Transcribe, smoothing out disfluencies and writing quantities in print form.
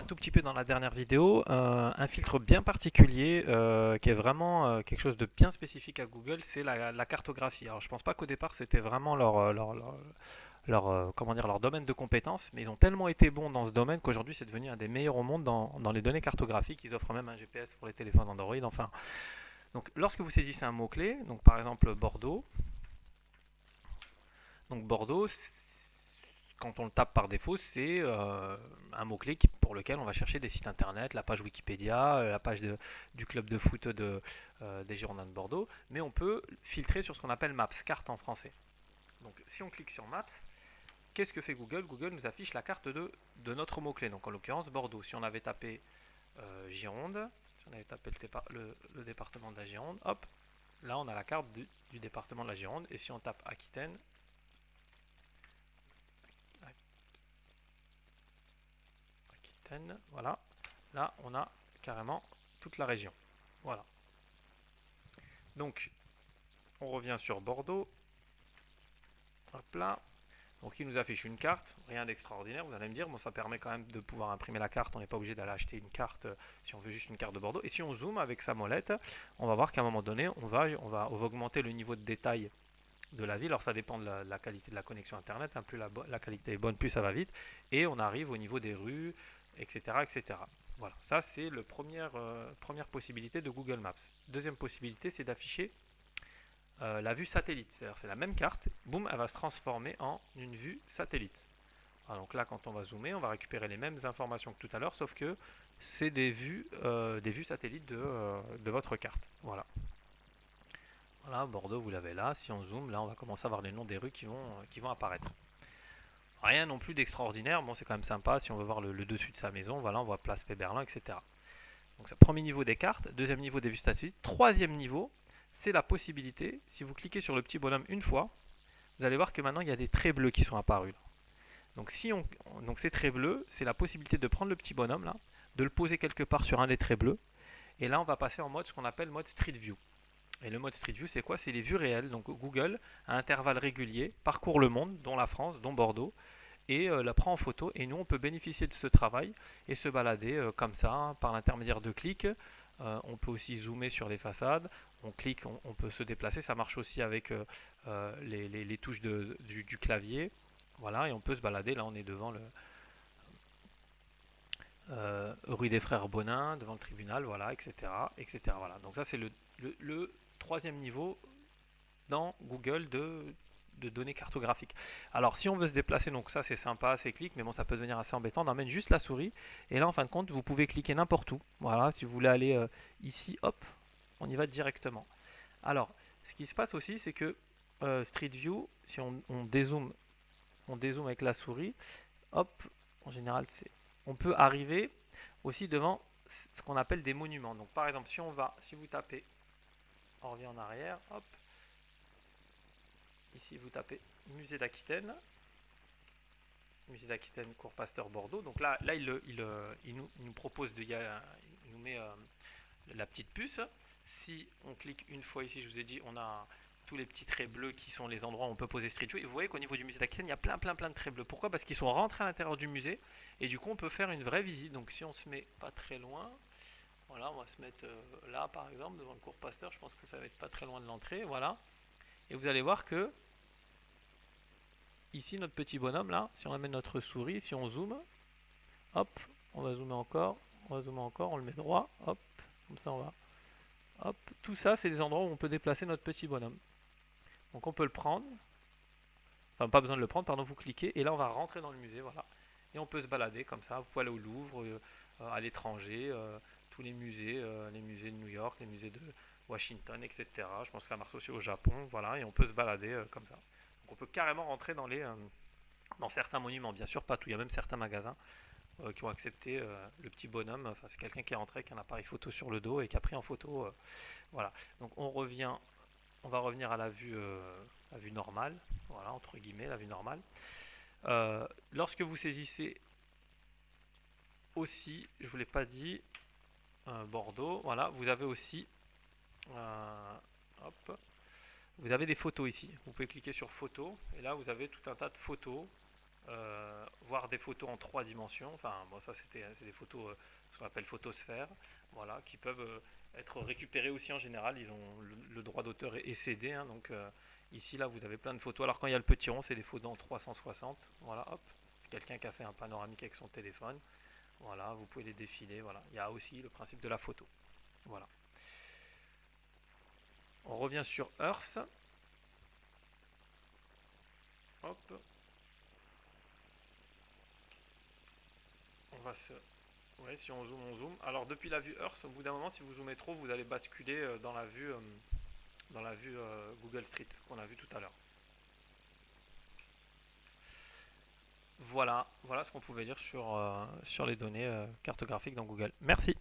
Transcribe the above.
un tout petit peu dans la dernière vidéo, un filtre bien particulier qui est vraiment quelque chose de bien spécifique à Google, c'est la cartographie. Alors je pense pas qu'au départ c'était vraiment comment dire, leur domaine de compétence, mais ils ont tellement été bons dans ce domaine qu'aujourd'hui c'est devenu un des meilleurs au monde dans les données cartographiques. Ils offrent même un GPS pour les téléphones Android. Enfin, donc lorsque vous saisissez un mot-clé, donc par exemple Bordeaux, donc Bordeaux, quand on le tape par défaut, c'est un mot-clé pour lequel on va chercher des sites internet, la page Wikipédia, la page du club de foot des Girondins de Bordeaux, mais on peut filtrer sur ce qu'on appelle Maps, carte en français. Donc si on clique sur Maps, qu'est-ce que fait Google? Google nous affiche la carte de notre mot-clé, donc en l'occurrence Bordeaux. Si on avait tapé Gironde, si on avait tapé le département de la Gironde, hop, là on a la carte du département de la Gironde, et si on tape Aquitaine, voilà, là on a carrément toute la région. Voilà. Donc on revient sur Bordeaux. Hop là. Donc il nous affiche une carte, rien d'extraordinaire, vous allez me dire, bon ça permet quand même de pouvoir imprimer la carte, on n'est pas obligé d'aller acheter une carte si on veut juste une carte de Bordeaux. Et si on zoome avec sa molette, on va voir qu'à un moment donné, on va augmenter le niveau de détail de la ville. Alors ça dépend de la qualité de la connexion internet, hein. Plus la qualité est bonne, plus ça va vite. Et on arrive au niveau des rues, etc. etc. Voilà, ça c'est la première possibilité de Google Maps. Deuxième possibilité, c'est d'afficher la vue satellite. C'est-à-dire c'est la même carte, boum, elle va se transformer en une vue satellite. Alors, donc là, quand on va zoomer, on va récupérer les mêmes informations que tout à l'heure, sauf que c'est des vues satellites de votre carte. Voilà. Voilà, Bordeaux, vous l'avez là. Si on zoome, là, on va commencer à voir les noms des rues qui vont apparaître. Rien non plus d'extraordinaire. Bon, c'est quand même sympa. Si on veut voir le dessus de sa maison, voilà, on voit Place Péberlin, etc. Donc, c'est le premier niveau des cartes. Deuxième niveau des vues satellites. Troisième niveau, c'est la possibilité, si vous cliquez sur le petit bonhomme une fois, vous allez voir que maintenant, il y a des traits bleus qui sont apparus. Là. Donc ces traits bleus, c'est la possibilité de prendre le petit bonhomme là, de le poser quelque part sur un des traits bleus, et là on va passer en mode ce qu'on appelle mode Street View. Et le mode Street View, c'est quoi? C'est les vues réelles. Donc Google, à intervalles réguliers, parcourt le monde, dont la France, dont Bordeaux, et la prend en photo. Et nous, on peut bénéficier de ce travail et se balader comme ça, hein, par l'intermédiaire de clics. On peut aussi zoomer sur les façades. On clique, on peut se déplacer. Ça marche aussi avec les touches du clavier. Voilà, et on peut se balader. Là, on est devant rue des Frères Bonin, devant le tribunal, voilà, etc., etc. Voilà. Donc ça, c'est le troisième niveau dans Google de données cartographiques. Alors, si on veut se déplacer, donc ça, c'est sympa, c'est clic, mais bon, ça peut devenir assez embêtant. On emmène juste la souris, et là, en fin de compte, vous pouvez cliquer n'importe où. Voilà, si vous voulez aller ici, hop, on y va directement. Alors, ce qui se passe aussi, c'est que Street View, si on dézoome avec la souris, hop, en général, on peut arriver aussi devant ce qu'on appelle des monuments. Donc par exemple, si vous tapez, on revient en arrière, hop, ici vous tapez musée d'Aquitaine, cours Pasteur Bordeaux. Donc là il nous propose il nous met la petite puce. Si on clique une fois ici, je vous ai dit, on a tous les petits traits bleus qui sont les endroits où on peut poser Street View. Et vous voyez qu'au niveau du musée d'Aquitaine, il y a plein de traits bleus. Pourquoi? Parce qu'ils sont rentrés à l'intérieur du musée et du coup on peut faire une vraie visite. Donc si on se met pas très loin, voilà, on va se mettre là par exemple devant le cours Pasteur. Je pense que ça va être pas très loin de l'entrée. Voilà. Et vous allez voir que ici notre petit bonhomme là, si on amène notre souris, si on zoome, hop, on va zoomer encore, on le met droit, hop, comme ça on va. Hop, tout ça c'est des endroits où on peut déplacer notre petit bonhomme. Donc on peut le prendre, enfin pas besoin de le prendre, pardon, vous cliquez et là on va rentrer dans le musée, voilà. Et on peut se balader comme ça, vous pouvez aller au Louvre, à l'étranger, tous les musées de New York, les musées de Washington, etc. Je pense que ça marche aussi au Japon, voilà, et on peut se balader comme ça. Donc on peut carrément rentrer dans certains monuments, bien sûr pas tout, il y a même certains magasins qui ont accepté le petit bonhomme, enfin c'est quelqu'un qui est rentré avec un appareil photo sur le dos et qui a pris en photo, voilà. Donc on va revenir à la vue normale, voilà, entre guillemets, la vue normale. Lorsque vous saisissez aussi, je ne vous l'ai pas dit, Bordeaux, voilà, vous avez aussi, hop, vous avez des photos ici. Vous pouvez cliquer sur photos, et là vous avez tout un tas de photos voir des photos en 3 dimensions. Enfin, bon, ça c'est des photos, ce qu'on appelle photosphères, voilà, qui peuvent être récupérées aussi en général. Ils ont le droit d'auteur est cédé, hein, donc ici là vous avez plein de photos. Alors quand il y a le petit rond, c'est des photos en 360. Voilà, hop, c'est quelqu'un qui a fait un panoramique avec son téléphone. Voilà, vous pouvez les défiler. Voilà, il y a aussi le principe de la photo. Voilà. On revient sur Earth. Hop, on va se ouais, si on zoome, on zoome. Alors depuis la vue Earth, au bout d'un moment, si vous zoomez trop, vous allez basculer dans la vue Google Street qu'on a vu tout à l'heure. Voilà, voilà ce qu'on pouvait dire sur les données cartographiques dans Google. Merci.